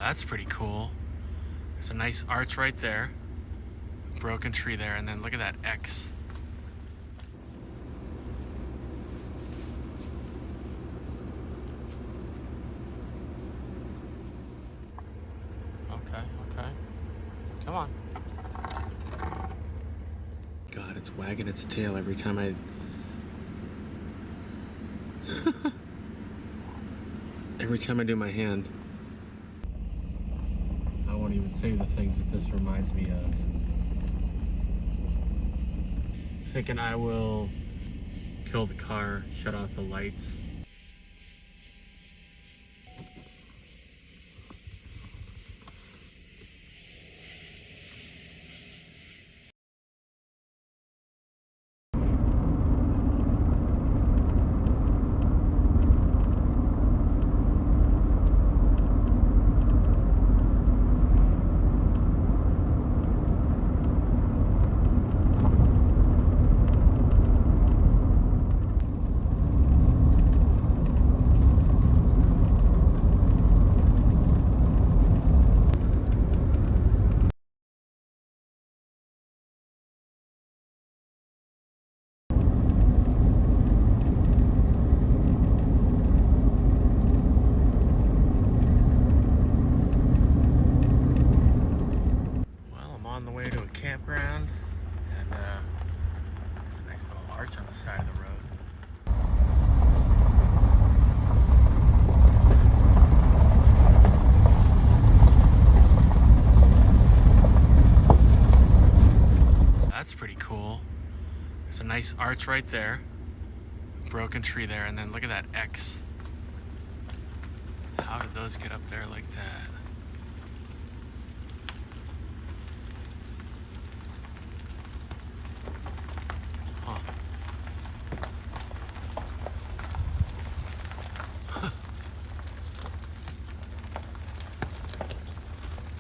That's pretty cool. There's a nice arch right there. Broken tree there, and then look at that X. Okay. Come on. God, it's wagging its tail every time every time I do my hand. I won't even say the things that this reminds me of. Thinking I will kill the car, shut off the lights. On the way to a campground, and there's a nice little arch on the side of the road. That's pretty cool. There's a nice arch right there. Broken tree there, and then look at that X. How did those get up there like that?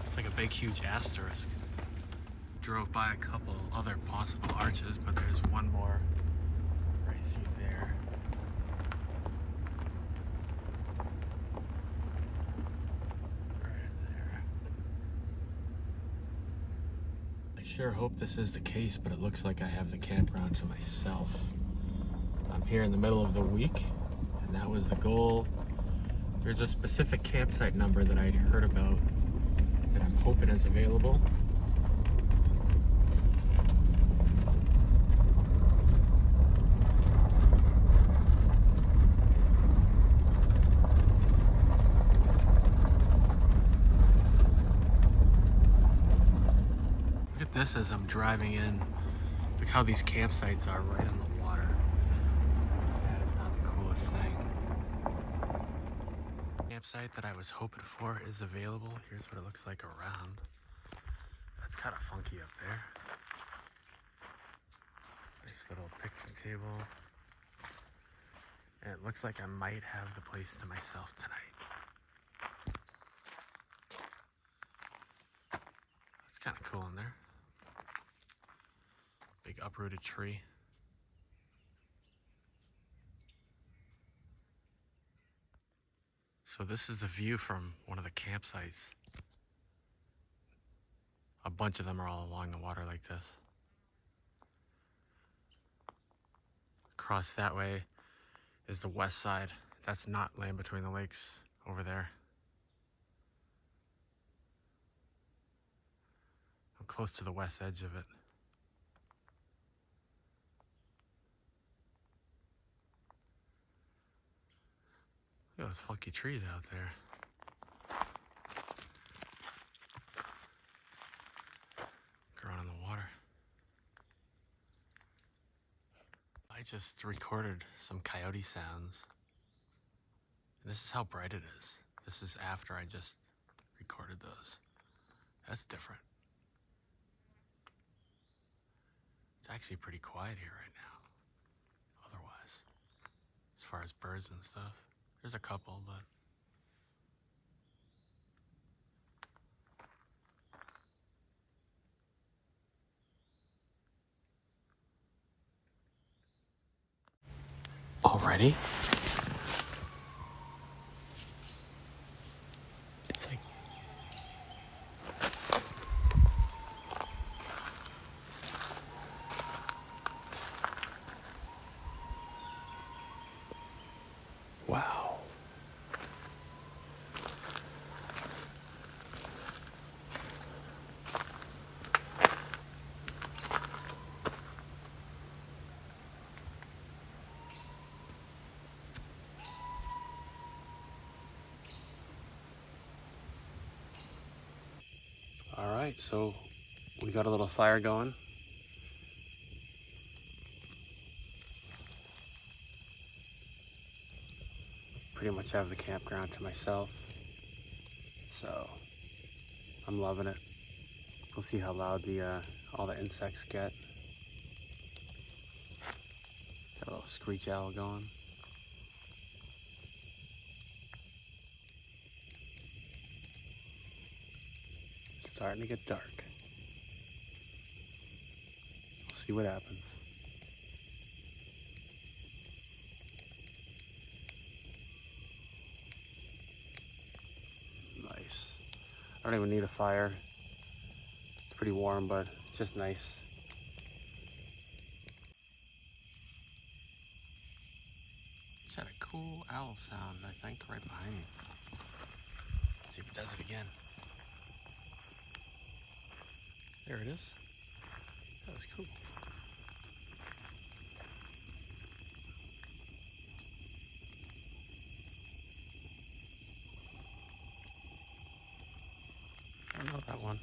It's like a big, huge asterisk. Drove by a couple other possible arches, but there's one more right through there. Right there. I sure hope this is the case, but it looks like I have the campground to myself. I'm here in the middle of the week, and that was the goal. There's a specific campsite number that I'd heard about that I'm hoping is available. Look at this as I'm driving in. Look how these campsites are right on the water. That is not the coolest thing. Campsite that I was hoping for is available. Here's what it looks like around. That's kind of funky up there. Nice little picnic table. And it looks like I might have the place to myself tonight. That's kind of cool in there. Big uprooted tree. So this is the view from one of the campsites. A bunch of them are all along the water like this. Across that way is the west side. That's not Land Between the Lakes over there. I'm close to the west edge of it. Look at those funky trees out there. Growing in the water. I just recorded some coyote sounds. And this is how bright it is. This is after I just recorded those. That's different. It's actually pretty quiet here right now. Otherwise, as far as birds and stuff. There's a couple, but already? It's like Alright, so we got a little fire going. Pretty much have the campground to myself, so I'm loving it. We'll see how loud the all the insects get. Got a little screech owl going. It's starting to get dark. We'll see what happens. Nice. I don't even need a fire. It's pretty warm, but it's just nice. Just had a cool owl sound, I think, right behind me. Let's see if it does it again. There it is. That was cool. I don't know that one.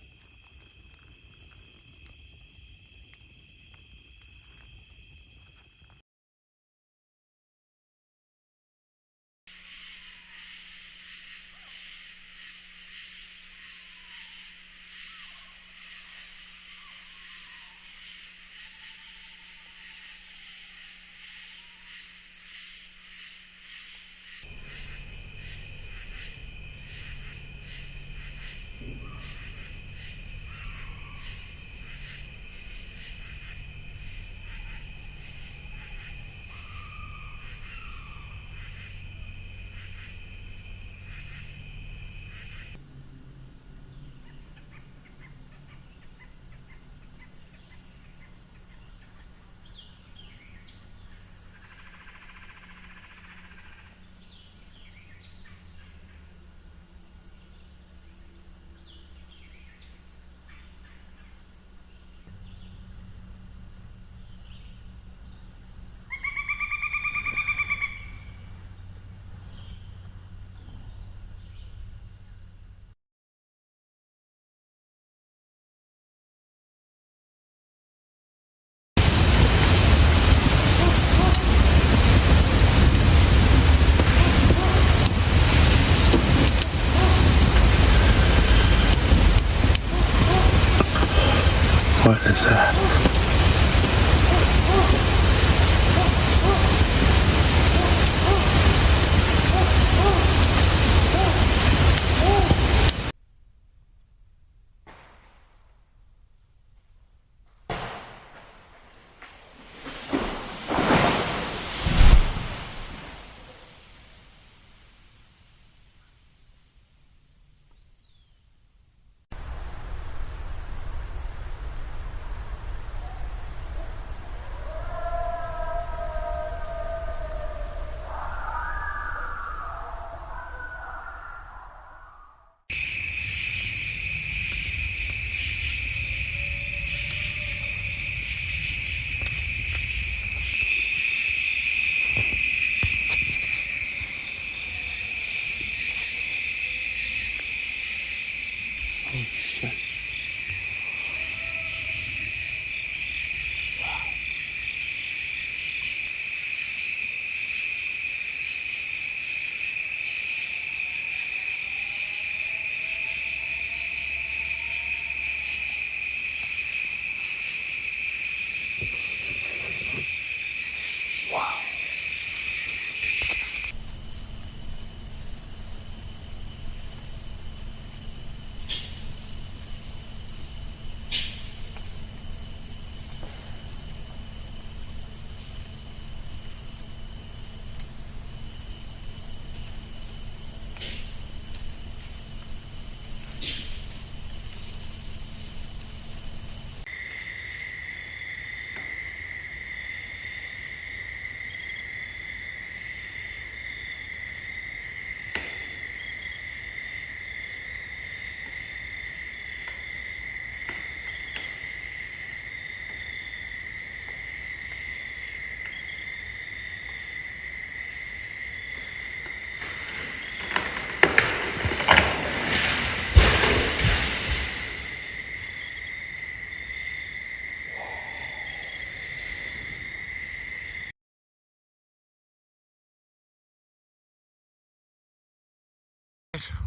What is that?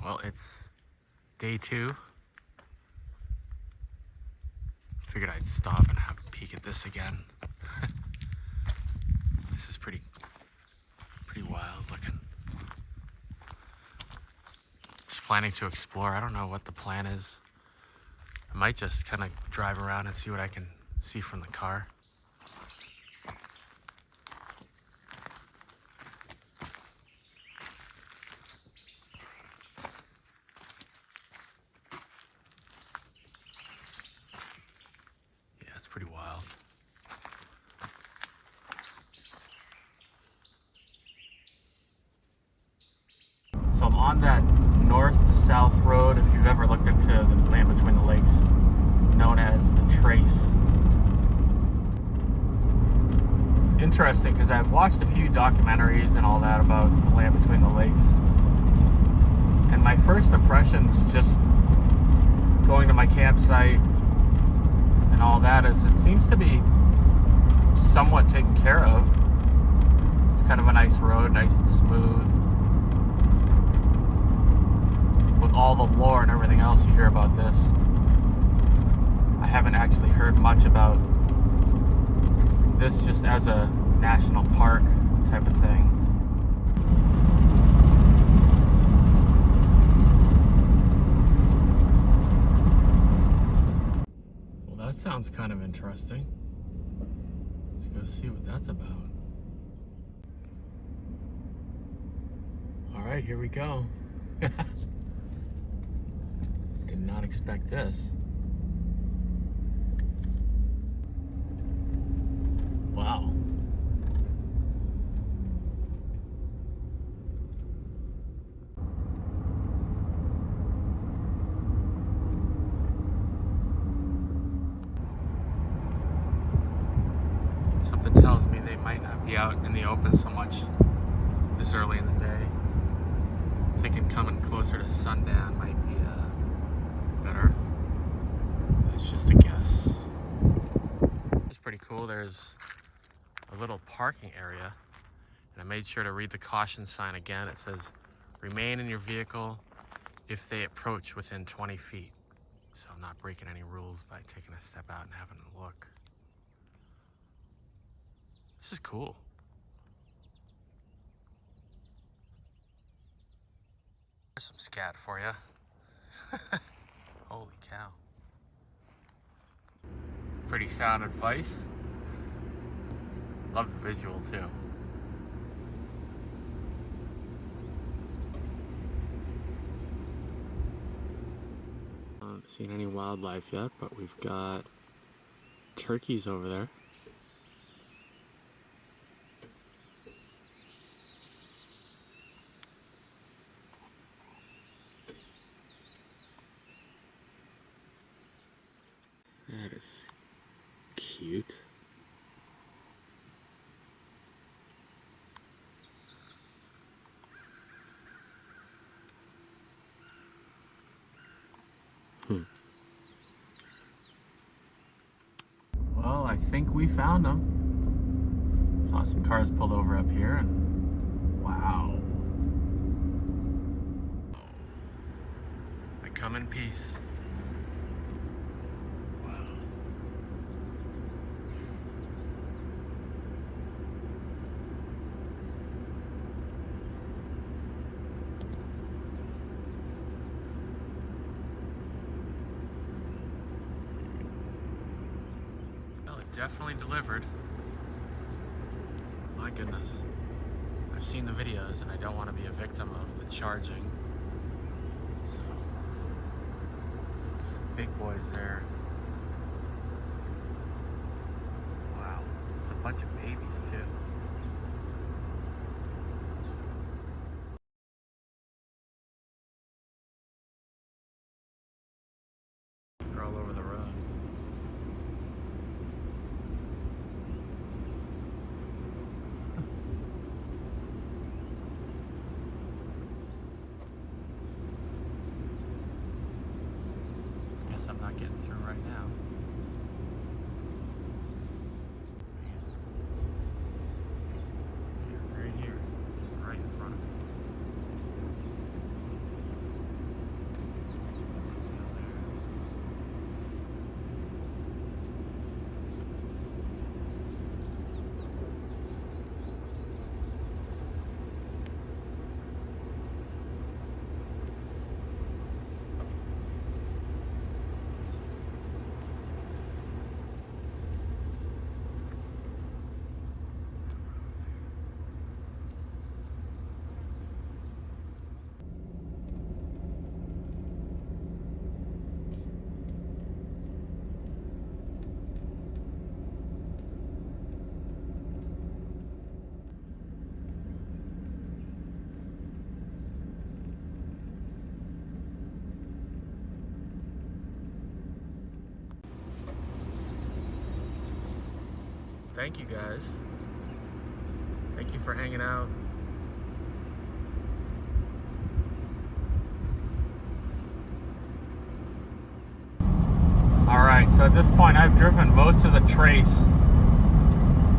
Well, it's day 2. Figured I'd stop and have a peek at this again. This is pretty wild looking. Just planning to explore. I don't know what the plan is. I might just kind of drive around and see what I can see from the car. Yeah, it's pretty wild. So I'm on that north to south road, if you've ever looked into the land between the lakes, known as the Trace. It's interesting because I've watched a few documentaries and all that about the land between the lakes. And my first impressions, just going to my campsite and all that, is it seems to be somewhat taken care of. It's kind of a nice road, nice and smooth. With all the lore and everything else you hear about this, I haven't actually heard much about this just as a national park type of thing. Well, that sounds kind of interesting. Let's go see what that's about. All right, here we go. Did not expect this. Wow. Something tells me they might not be out in the open so much this early in the day. I'm thinking coming closer to sundown might be better. It's just a guess. It's pretty cool. There's a little parking area, and I made sure to read the caution sign again. It says, remain in your vehicle if they approach within 20 feet. So I'm not breaking any rules by taking a step out and having a look. This is cool. There's some scat for you. Holy cow. Pretty sound advice. Love the visual too. I haven't seen any wildlife yet, but we've got turkeys over there. That is cute. Well, I think we found them. Saw some cars pulled over up here, and wow. They come in peace. Definitely delivered. My goodness. I've seen the videos and I don't want to be a victim of the charging. So, some big boys there. Wow. There's a bunch of babies too. They're all over the road. I'm not getting through right now. Right here, right in front of me. thank you guys. Thank you for hanging out. Alright, so at this point I've driven most of the trace,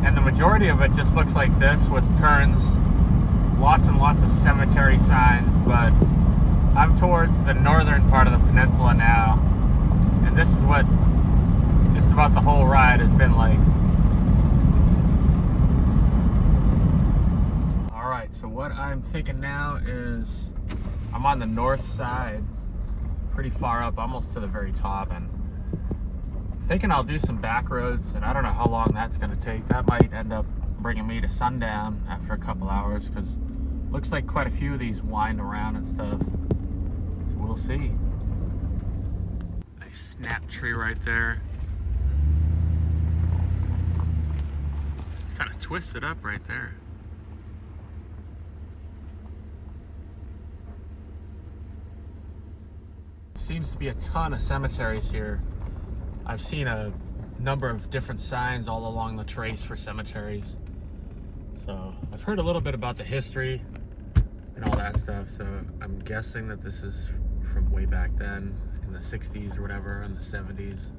and the majority of it just looks like this with turns, lots and lots of cemetery signs, but I'm towards the northern part of the peninsula now, and this is what just about the whole ride has been like. Alright, so what I'm thinking now is I'm on the north side, pretty far up, almost to the very top, and I'm thinking I'll do some back roads, and I don't know how long that's going to take. That might end up bringing me to sundown after a couple hours, because it looks like quite a few of these wind around and stuff. So we'll see. Nice snap tree right there. It's kind of twisted up right there. Seems to be a ton of cemeteries here. I've seen a number of different signs all along the trace for cemeteries. So I've heard a little bit about the history and all that stuff. So I'm guessing that this is from way back then in the 60s or whatever, in the 70s,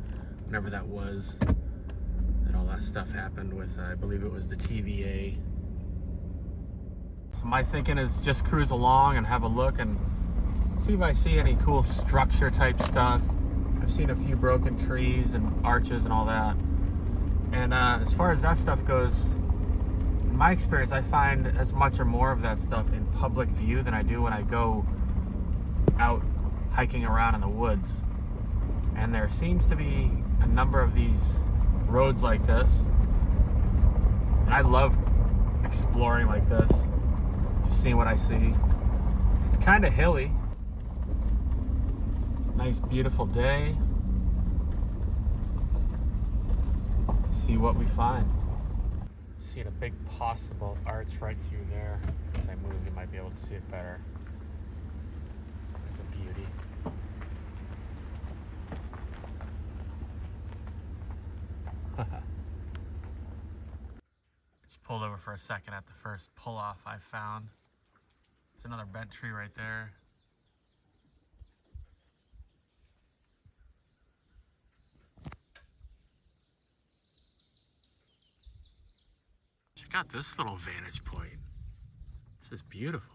whenever that was, and all that stuff happened with, I believe it was the TVA. So my thinking is just cruise along and have a look and see if I see any cool structure type stuff. I've seen a few broken trees and arches and all that. And as far as that stuff goes, in my experience, I find as much or more of that stuff in public view than I do when I go out hiking around in the woods. And there seems to be a number of these roads like this. And I love exploring like this, just seeing what I see. It's kind of hilly. Nice beautiful day. See what we find. Seeing a big possible arch right through there. As I move, you might be able to see it better. It's a beauty. Just pulled over for a second at the first pull-off I found. There's another bent tree right there. Check out this little vantage point. This is beautiful.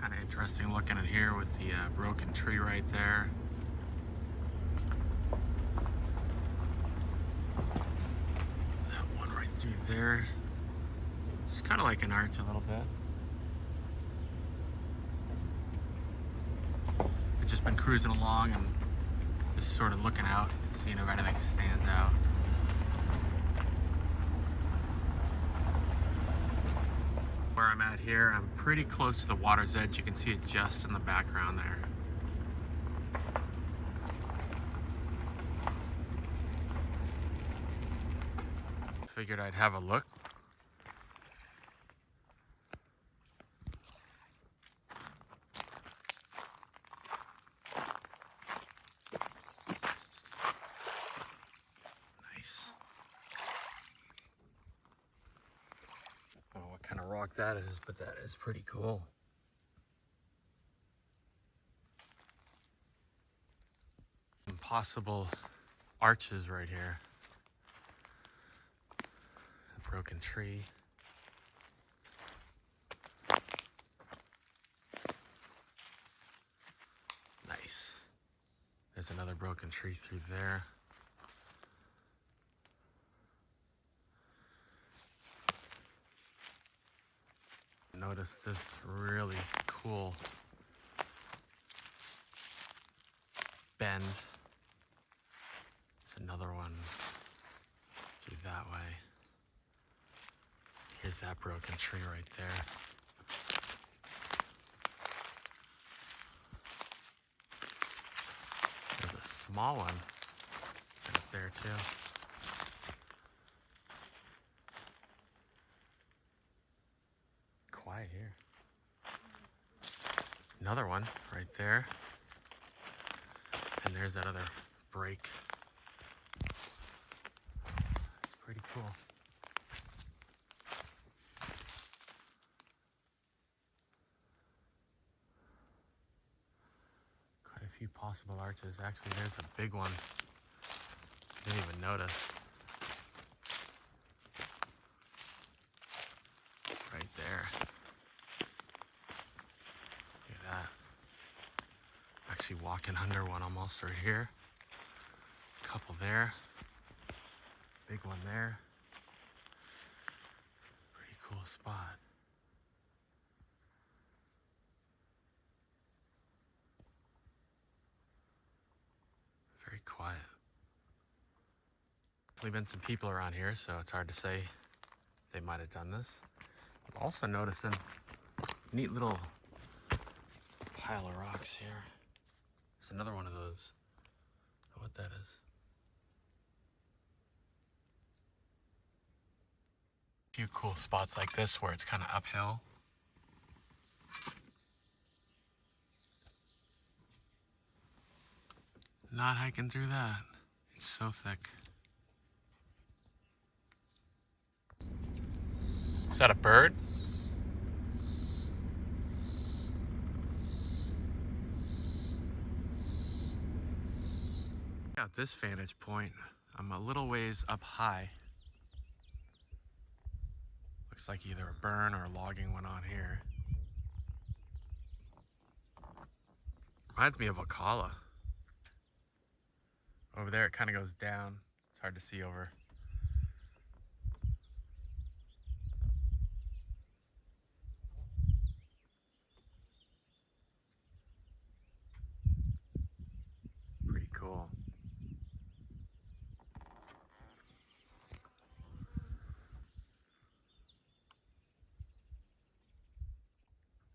Kind of interesting looking at here with the broken tree right there. That one right through there. It's kind of like an arch a little bit. I've just been cruising along and just sort of looking out, seeing if anything stands out. Where I'm at here, I'm pretty close to the water's edge. You can see it just in the background there. Figured I'd have a look. Nice. I don't know what kind of rock that is, but that is pretty cool. Some possible arches right here. A broken tree. Nice. There's another broken tree through there. Notice this really cool bend. There's another one through that way. Here's that broken tree right there. small one right there too. Quiet here. Another one right there. And there's that other break. It's pretty cool. Quite a few possible arches. Actually, there's a big one. Didn't even notice. Right there. Look at that. Actually walking under one almost right here. Couple there. Big one there. Pretty cool spot. Very quiet. Definitely been some people around here, so it's hard to say they might have done this. I'm also noticing a neat little pile of rocks here. There's another one of those. I don't know what that is. A few cool spots like this where it's kind of uphill. Not hiking through that. It's so thick. Is that a bird? At this vantage point, I'm a little ways up high. Looks like either a burn or logging went on here. Reminds me of Ocala. Over there it kind of goes down. It's hard to see over. Pretty cool.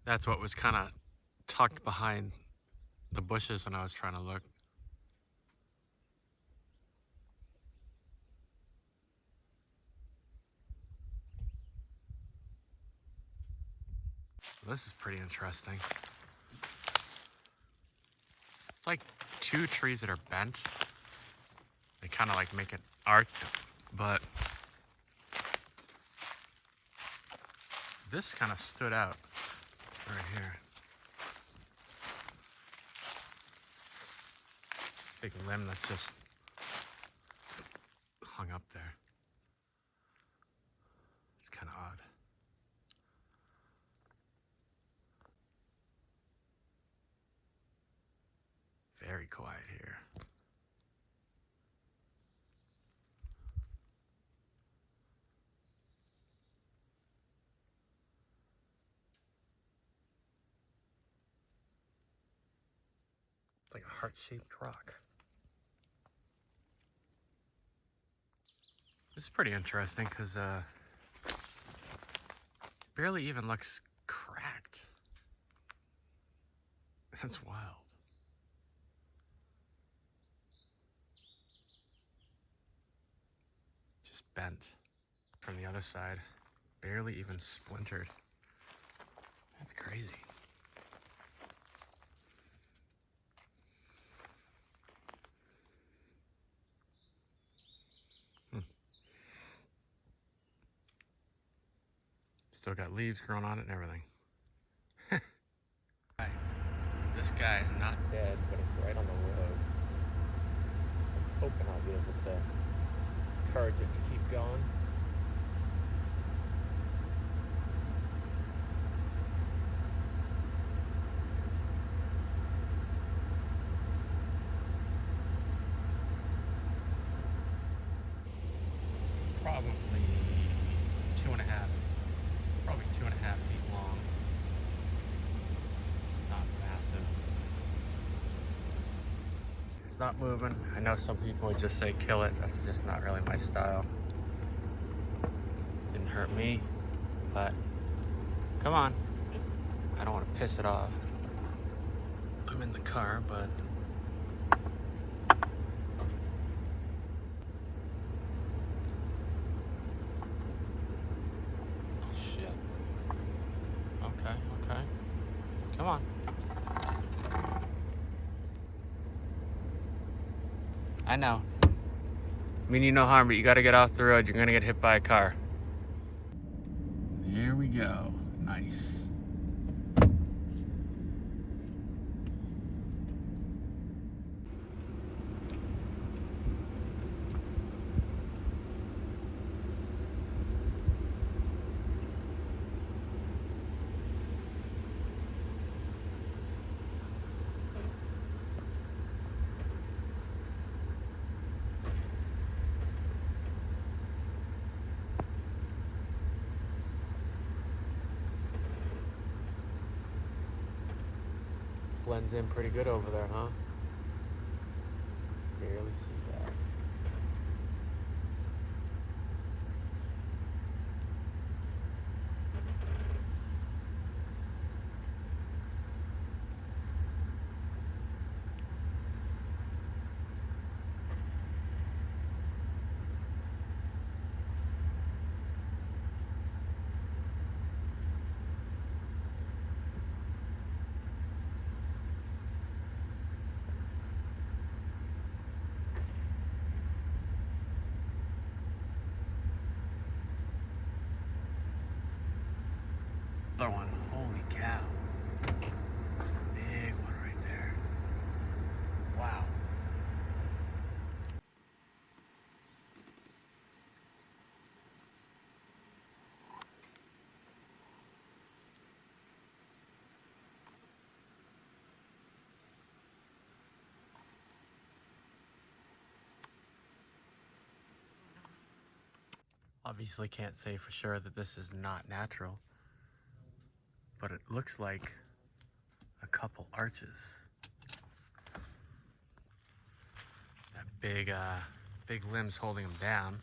That's what was kind of tucked behind the bushes when I was trying to look. This is pretty interesting. It's like two trees that are bent. They kind of like make an arc, but this kind of stood out right here. Big limb that's just hung up there. It's kind of odd. Very quiet here. It's like a heart-shaped rock. This is pretty interesting because barely even looks cracked. That's wild. Just bent from the other side. Barely even splintered. That's crazy. Still got leaves growing on it and everything. This guy is not dead, but it's right on the road. I'm hoping I'll be able to encourage it to keep going. Probably 2.5 feet long. Not massive. It's not moving. I know some people would just say kill it. That's just not really my style. Didn't hurt me, but come on. I don't want to piss it off. I'm in the car, but I know. Mean you no harm, but you gotta get off the road. You're gonna get hit by a car. Here we go. Nice. Blends in pretty good over there, huh? Barely see that. Another one. Holy cow. Big one right there. Wow. Obviously can't say for sure that this is not natural, but it looks like a couple arches. That big limbs holding them down.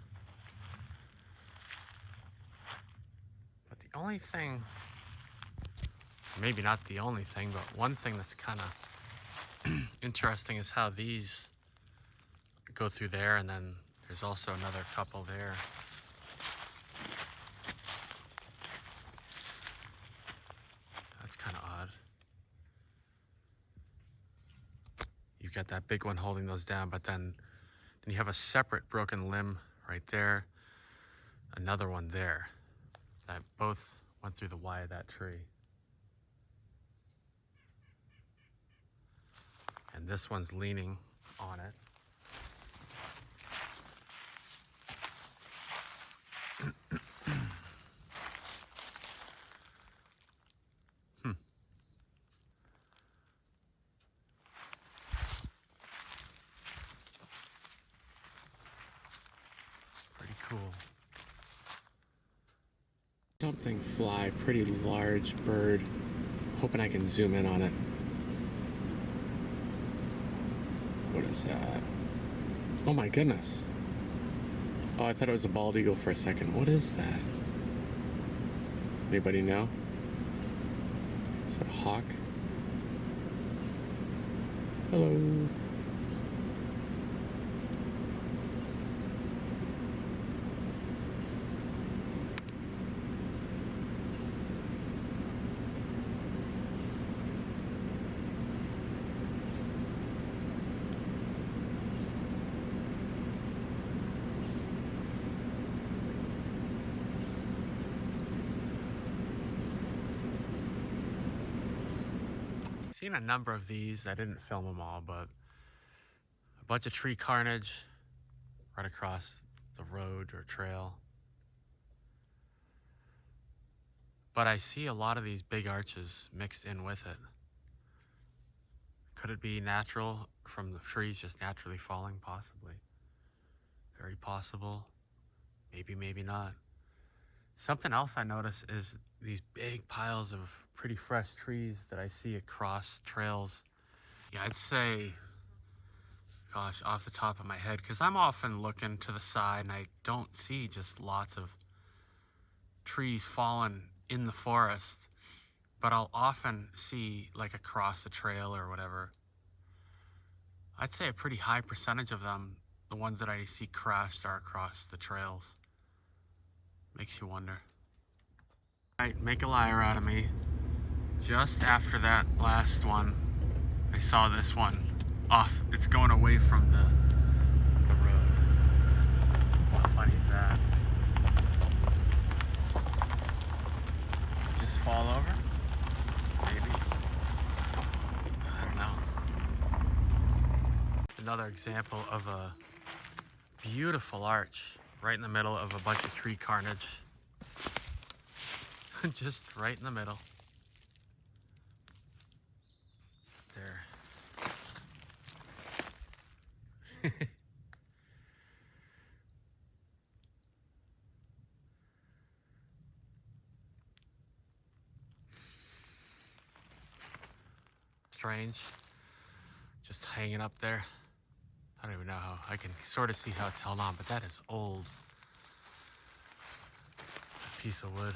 But the only thing, maybe not the only thing, but one thing that's kind of interesting is how these go through there, and then there's also another couple there. That's kind of odd. You've got that big one holding those down, but then you have a separate broken limb right there, another one there, that both went through the Y of that tree. And this one's leaning on it. Pretty cool. Something fly, pretty large bird. Hoping I can zoom in on it. What is that? Oh my goodness. Oh, I thought it was a bald eagle for a second. What is that? Anybody know? Is that a hawk? Hello. Seen a number of these. I didn't film them all, but a bunch of tree carnage right across the road or trail. But I see a lot of these big arches mixed in with it. Could it be natural from the trees just naturally falling? Possibly. Very possible. Maybe, maybe not. Something else I notice is these big piles of pretty fresh trees that I see across trails. Yeah, I'd say, gosh, off the top of my head, because I'm often looking to the side and I don't see just lots of trees fallen in the forest, but I'll often see like across the trail or whatever. I'd say a pretty high percentage of them, the ones that I see crashed, are across the trails. Makes you wonder. Right, make a liar out of me. Just after that last one, I saw this one off. It's going away from Another example of a beautiful arch right in the middle of a bunch of tree carnage. Just right in the middle. There. Strange. Just hanging up there. I don't even know how. I can sort of see how it's held on, but that is old. A piece of wood.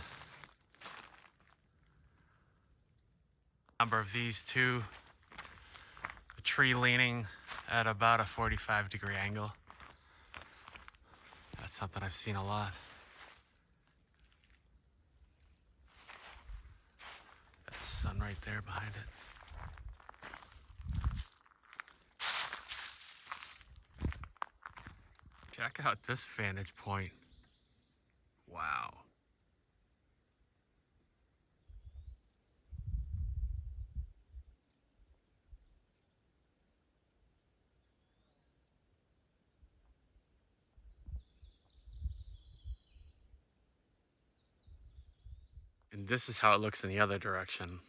Number of these two. The tree leaning at about a 45-degree angle. That's something I've seen a lot. Got the sun right there behind it. Check out this vantage point. Wow. And this is how it looks in the other direction.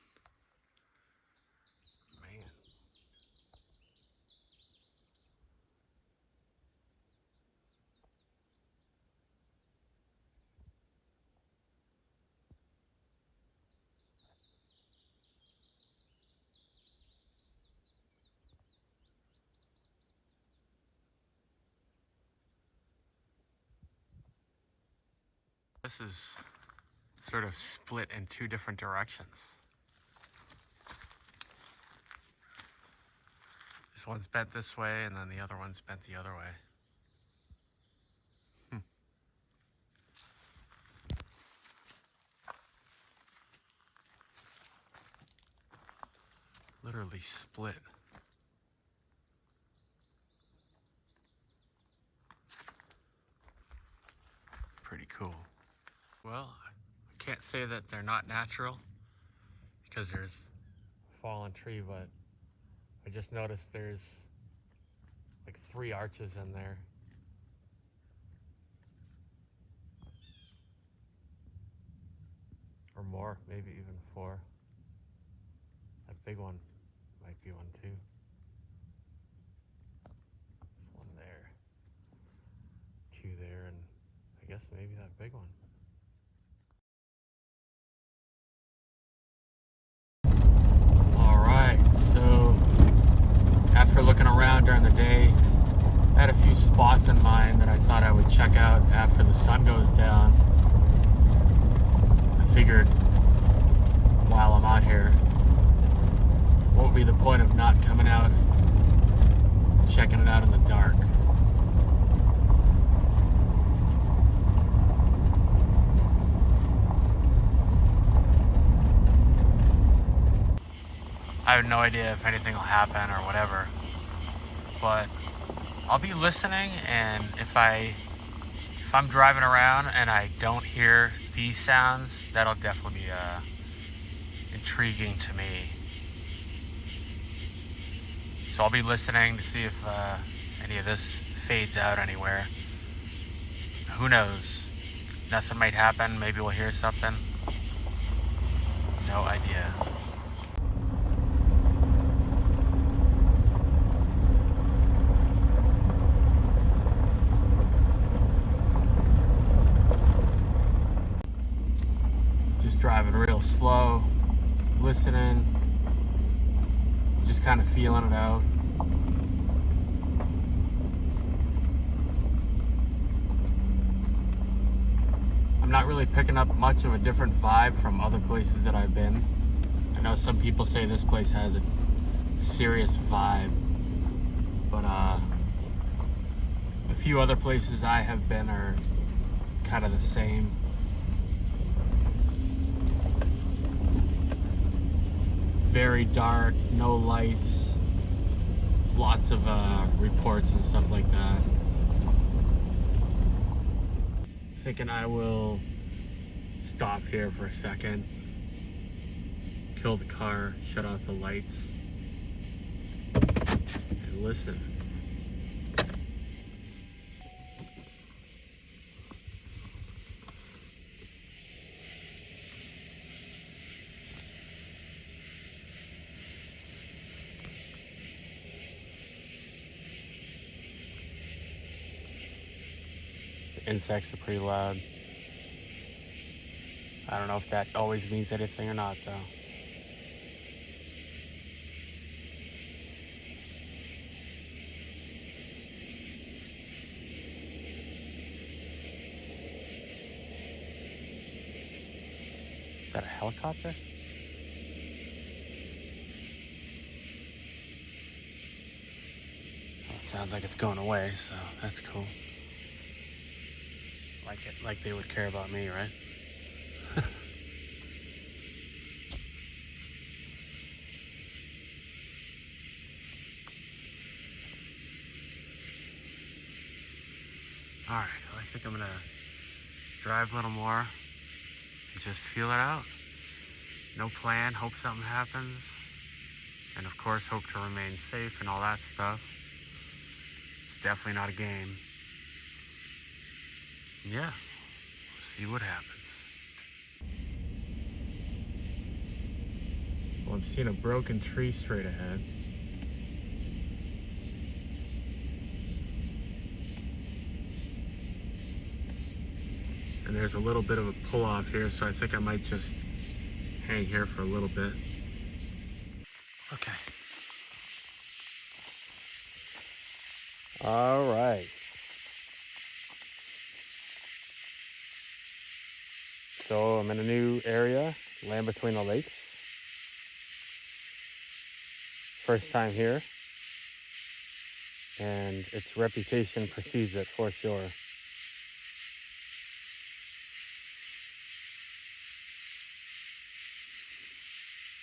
Man. This is sort of split in two different directions. This one's bent this way, and then the other one's bent the other way. Literally split. Pretty cool. Well, I can't say that they're not natural because there's a fallen tree, but I just noticed there's like 3 arches in there. Or more, maybe even 4. That big one might be one too. There's one there, 2 there, and I guess maybe that big one. So after looking around during the day, I had a few spots in mind that I thought I would check out after the sun goes down. I figured while I'm out here, what would be the point of not coming out, checking it out in the dark? I have no idea if anything will happen or whatever, but I'll be listening, and if I'm driving around and I don't hear these sounds, that'll definitely be intriguing to me. So I'll be listening to see if any of this fades out anywhere. Who knows? Nothing might happen. Maybe we'll hear something. No idea. Driving real slow, listening, just kind of feeling it out. I'm not really picking up much of a different vibe from other places that I've been. I know some people say this place has a serious vibe, but a few other places I have been are kind of the same. Very dark, no lights, lots of reports and stuff like that. Thinking I will stop here for a second, kill the car, shut off the lights, and listen. insects are pretty loud. I don't know if that always means anything or not, though. Is that a helicopter? Well, it sounds like it's going away, so that's cool. Like they would care about me, right? All right, well, I think I'm gonna drive a little more and just feel it out. No plan, hope something happens. And of course, hope to remain safe and all that stuff. It's definitely not a game. Yeah, we'll see what happens. Well, I'm seeing a broken tree straight ahead. And there's a little bit of a pull off here, so I think I might just hang here for a little bit. Okay. All right. So I'm in a new area, Land Between the Lakes. First time here. And its reputation precedes it for sure.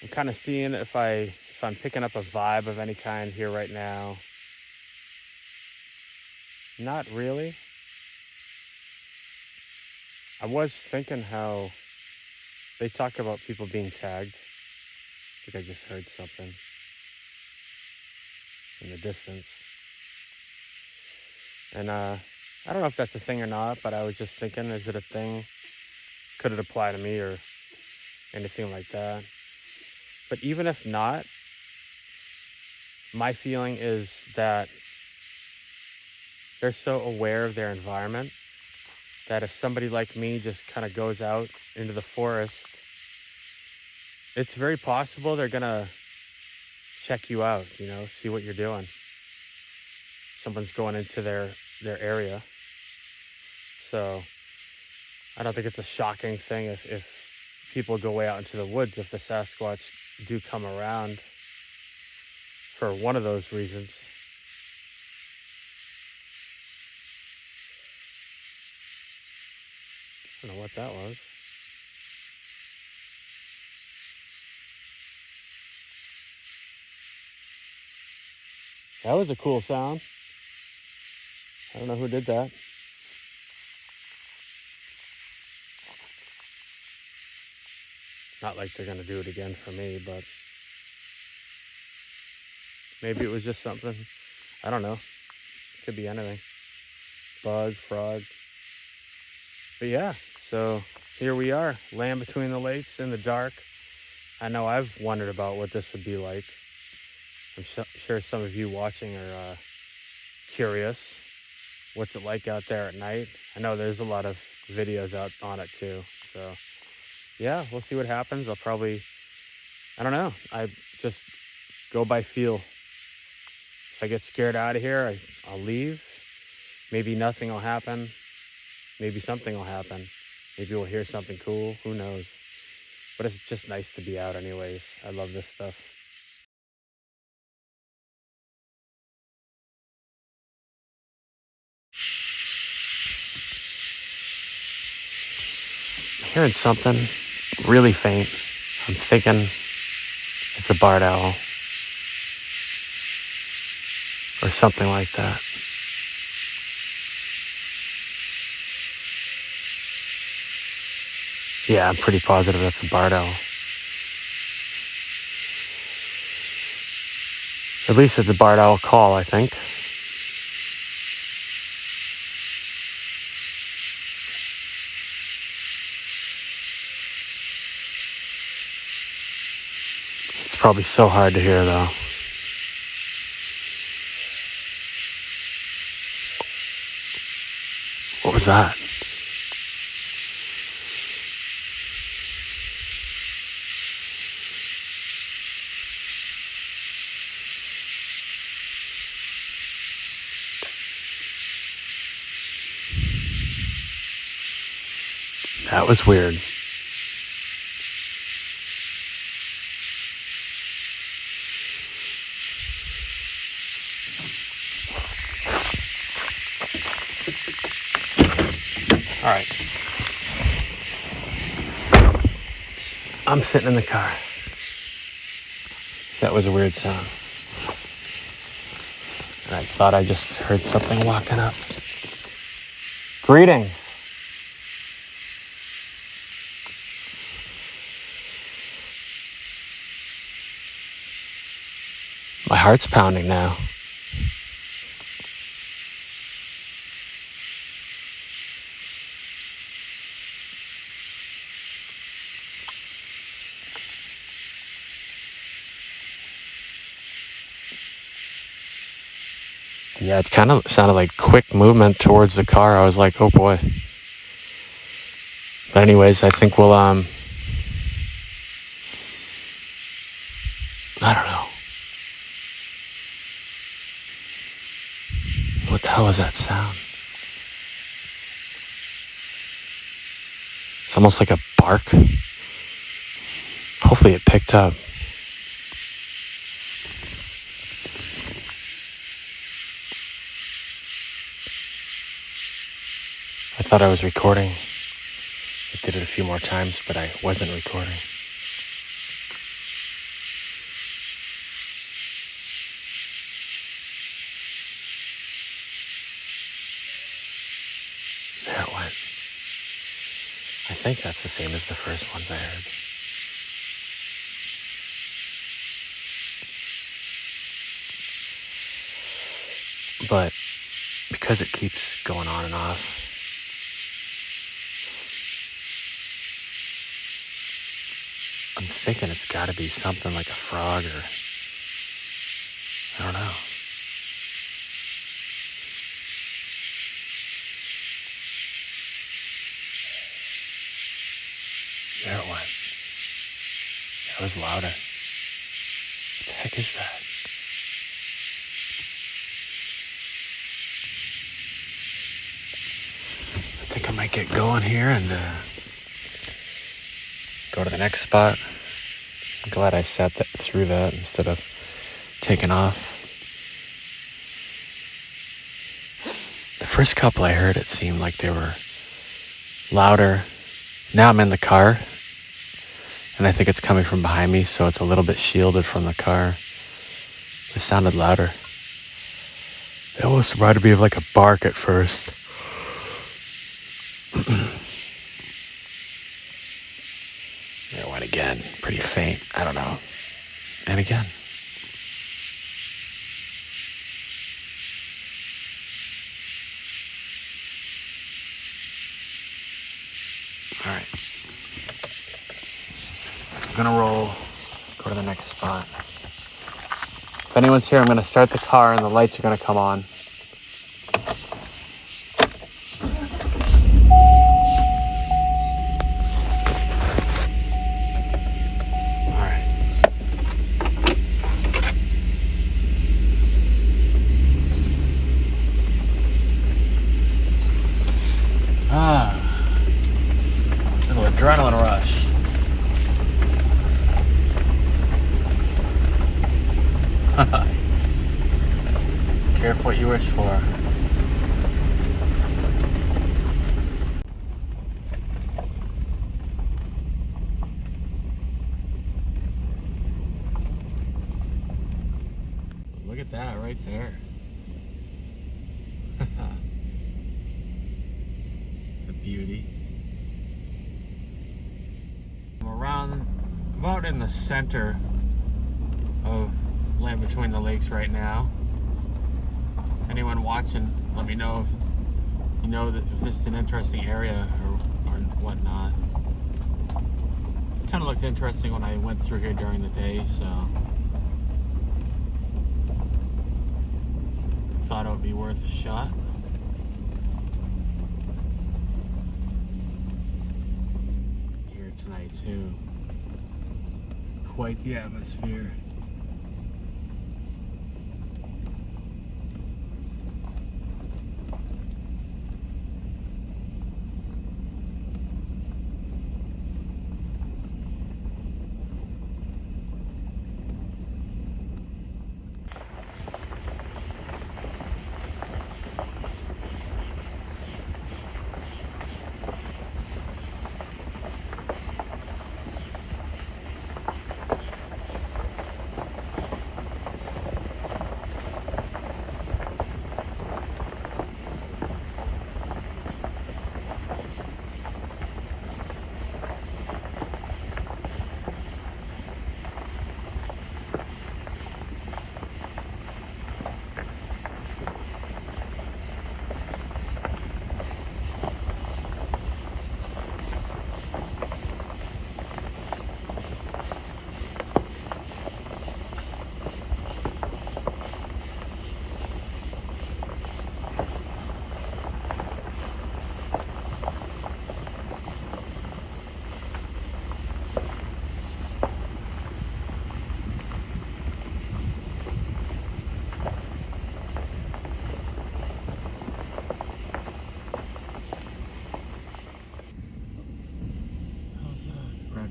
I'm kind of seeing if I'm picking up a vibe of any kind here right now. Not really. I was thinking how they talk about people being tagged. I think I just heard something in the distance. And I don't know if that's a thing or not, but I was just thinking, is it a thing? Could it apply to me or anything like that? But even if not, my feeling is that they're so aware of their environment that if somebody like me just kind of goes out into the forest, it's very possible they're going to check you out, see what you're doing. Someone's going into their area. So I don't think it's a shocking thing if people go way out into the woods, if the Sasquatch do come around for one of those reasons. I don't know what that was. That was a cool sound. I don't know who did that. Not like they're gonna do it again for me, but maybe it was just something. I don't know. Could be anything. Bug, frog. But yeah, so here we are, Land Between the Lakes in the dark. I know I've wondered about what this would be like. I'm sure some of you watching are curious. What's it like out there at night? I know there's a lot of videos out on it too. So yeah, we'll see what happens. I don't know. I just go by feel. If I get scared out of here, I'll leave. Maybe nothing will happen. Maybe something will happen. Maybe we'll hear something cool. Who knows? But it's just nice to be out anyways. I love this stuff. I'm hearing something really faint. I'm thinking it's a barred owl or something like that. Yeah, I'm pretty positive that's a barred owl. At least it's a barred owl call, I think. It's probably so hard to hear, though. What was that? That was weird. All right. I'm sitting in the car. That was a weird sound. And I thought I just heard something walking up. Greetings. My heart's pounding now. Yeah, it kind of sounded like quick movement towards the car. I was like, oh boy. But anyways, I think we'll, I don't know. What the hell was that sound? It's almost like a bark. Hopefully it picked up. I thought I was recording. I did it a few more times, but I wasn't recording. There it went. I think that's the same as the first ones I heard. But because it keeps going on and off, I'm thinking it's got to be something like a frog or, I don't know. There it went. That was louder. What the heck is that? I think I might get going here and go to the next spot. I'm glad I sat through that instead of taking off. The first couple I heard, it seemed like they were louder. Now I'm in the car, and I think it's coming from behind me, so it's a little bit shielded from the car. It sounded louder. It almost reminded me of like a bark at first. There it went again. Pretty faint. I don't know. And again. All right. I'm gonna roll. Go to the next spot. If anyone's here, I'm gonna start the car and the lights are gonna come on. Adrenaline rush. Careful what you wish for. Look at that right there. It's a beauty. I'm about in the center of Land Between the Lakes right now. Anyone watching, let me know if you know that if this is an interesting area or whatnot. It kind of looked interesting when I went through here during the day, so thought it would be worth a shot. Here tonight too. Quite the atmosphere.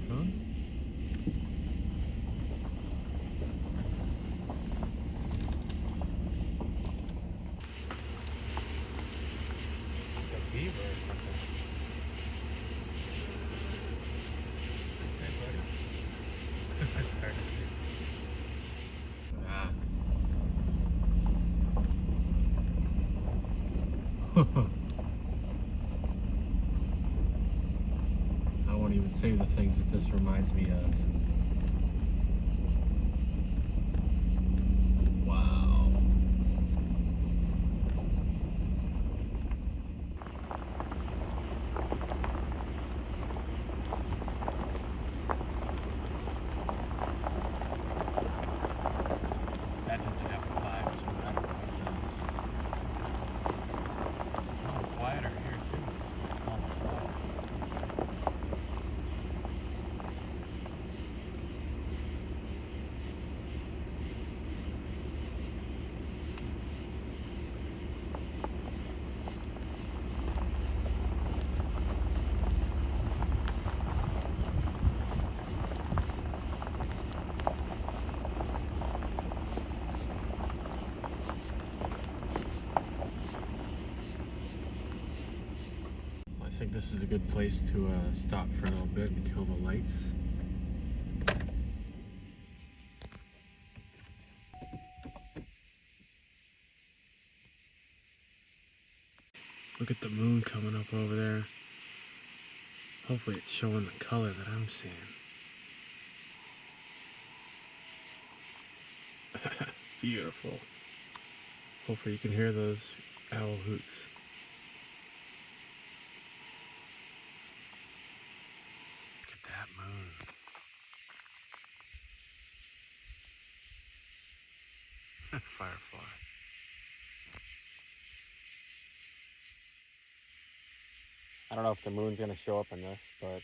moon? Like a beaver or something. Hey, buddy. It's hard to see. Ah. I won't even say the things that this reminds me of. Wow. That doesn't have a 5, so I don't know what it is. It's a little quieter here too. Oh my gosh. I think this is a good place to stop for a little bit and kill the lights. Look at the moon coming up over there. Hopefully it's showing the color that I'm seeing. Beautiful. Hopefully you can hear those owl hoots. Look at that moon. Firefly. I don't know if the moon's going to show up in this, but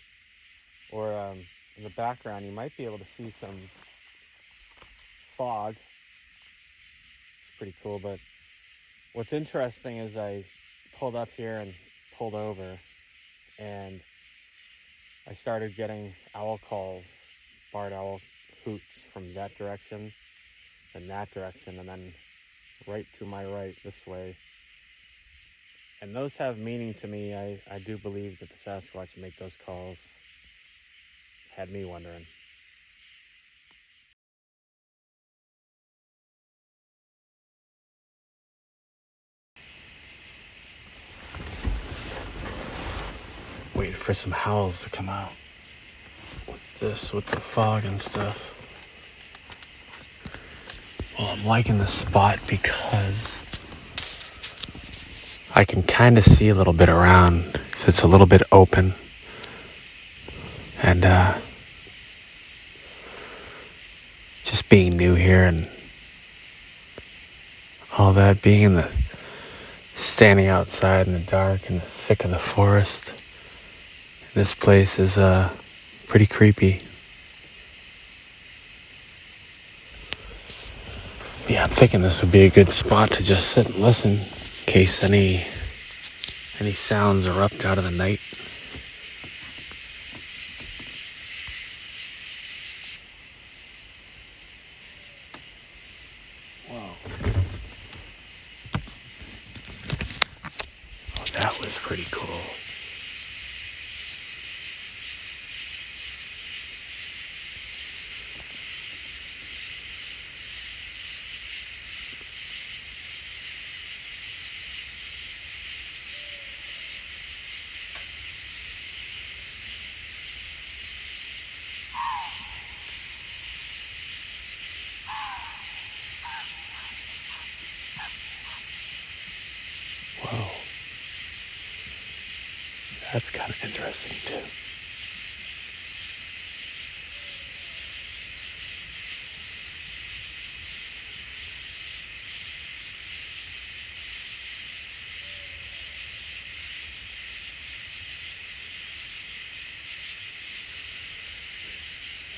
or in the background you might be able to see some fog. It's pretty cool, but what's interesting is I pulled up here and pulled over, and I started getting owl calls, barred owl hoots from that direction and that direction, and then right to my right this way. And those have meaning to me. I do believe that the Sasquatch make those calls. Had me wondering. Waiting for some howls to come out. With the fog and stuff. Well, I'm liking this spot because I can kind of see a little bit around. So it's a little bit open. And just being new here and all that, standing outside in the dark in the thick of the forest. This place is pretty creepy. Yeah, I'm thinking this would be a good spot to just sit and listen in case any sounds erupt out of the night. Wow. Oh, that was pretty cool. Whoa. That's kind of interesting too.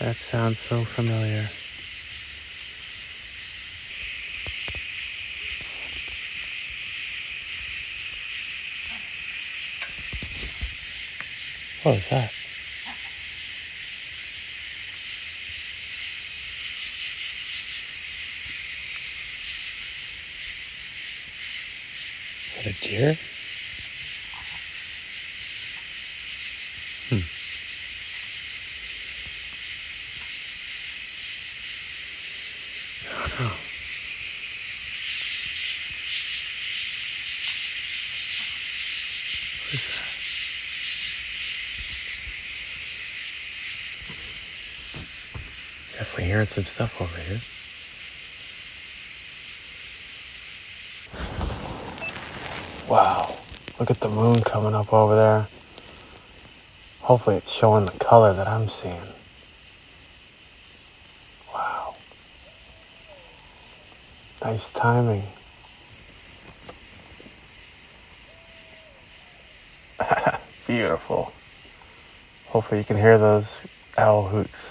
That sounds so familiar. What was that? Did you hear it? I don't know. What is that? Definitely hearing some stuff over here. Wow, look at the moon coming up over there. Hopefully it's showing the color that I'm seeing. Wow. Nice timing. Beautiful. Hopefully you can hear those owl hoots.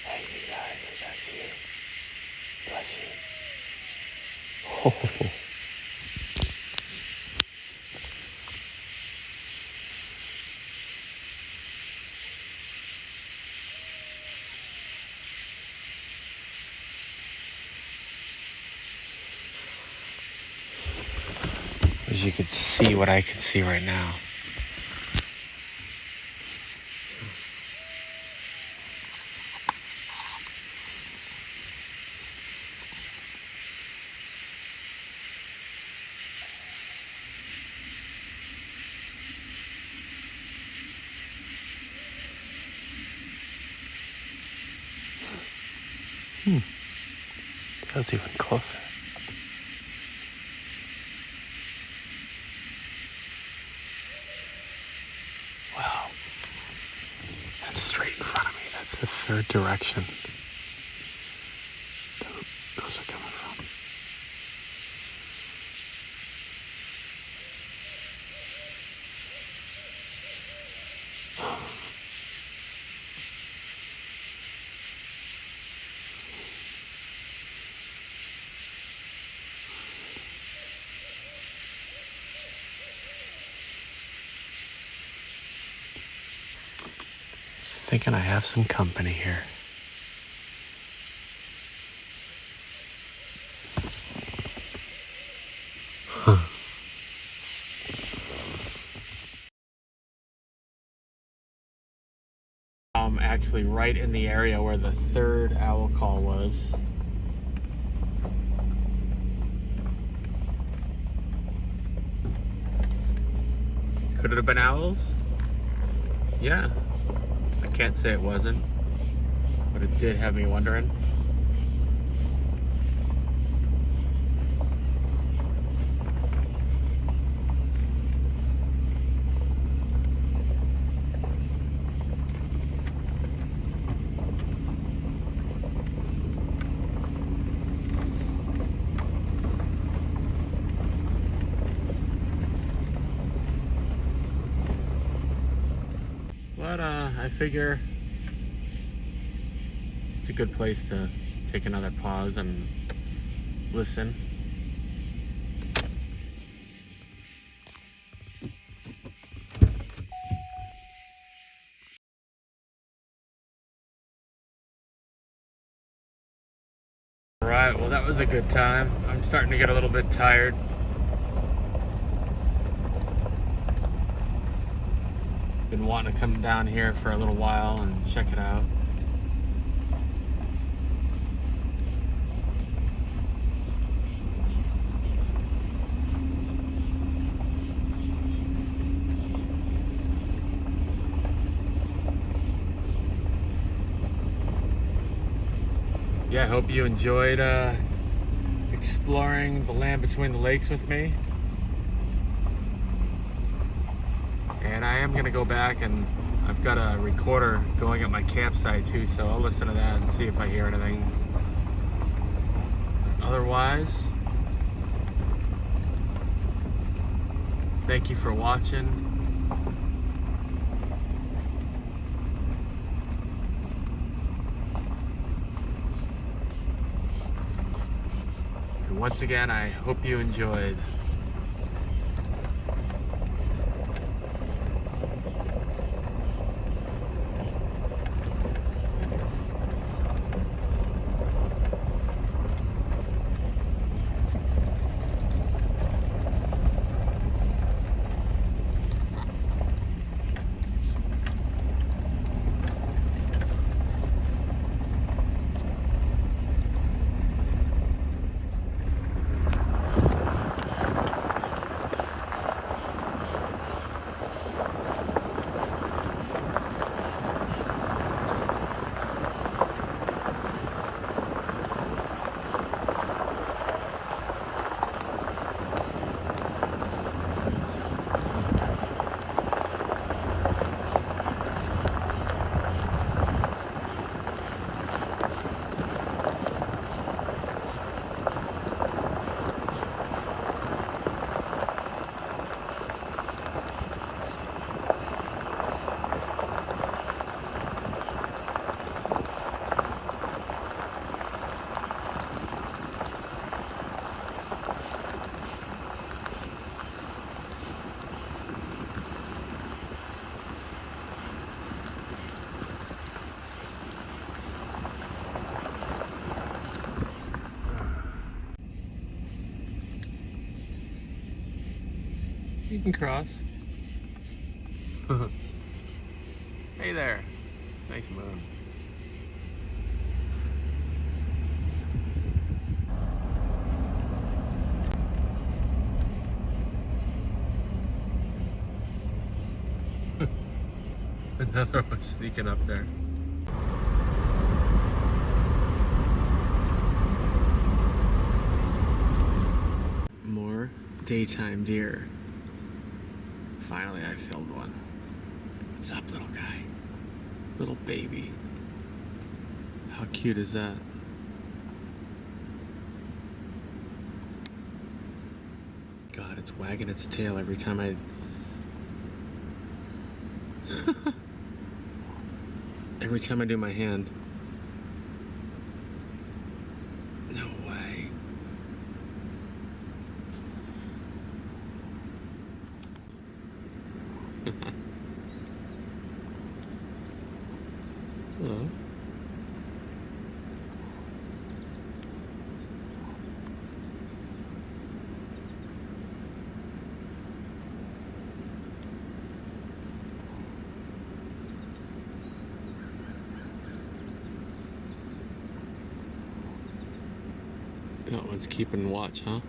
Hey, you guys, that's you. Bless you. Wish you could see what I can see right now. That's even closer. Wow. That's straight in front of me. That's the third direction those are coming from. Thinking I have some company here. I'm actually right in the area where the third owl call was. Could it have been owls? Yeah. I can't say it wasn't, but it did have me wondering. But I figure it's a good place to take another pause and listen. All right, well, that was a good time. I'm starting to get a little bit tired. Been wanting to come down here for a little while and check it out. Yeah, I hope you enjoyed exploring the land between the lakes with me. And I am gonna go back, and I've got a recorder going at my campsite too, so I'll listen to that and see if I hear anything. Otherwise, thank you for watching. And once again, I hope you enjoyed. can cross. Hey there. Nice moon. Another one sneaking up there. More daytime deer. Finally, I filmed one. What's up, little guy? Little baby. How cute is that? God, it's wagging its tail every time I... every time I do my hand. No way. Hello. That one's keeping watch, huh?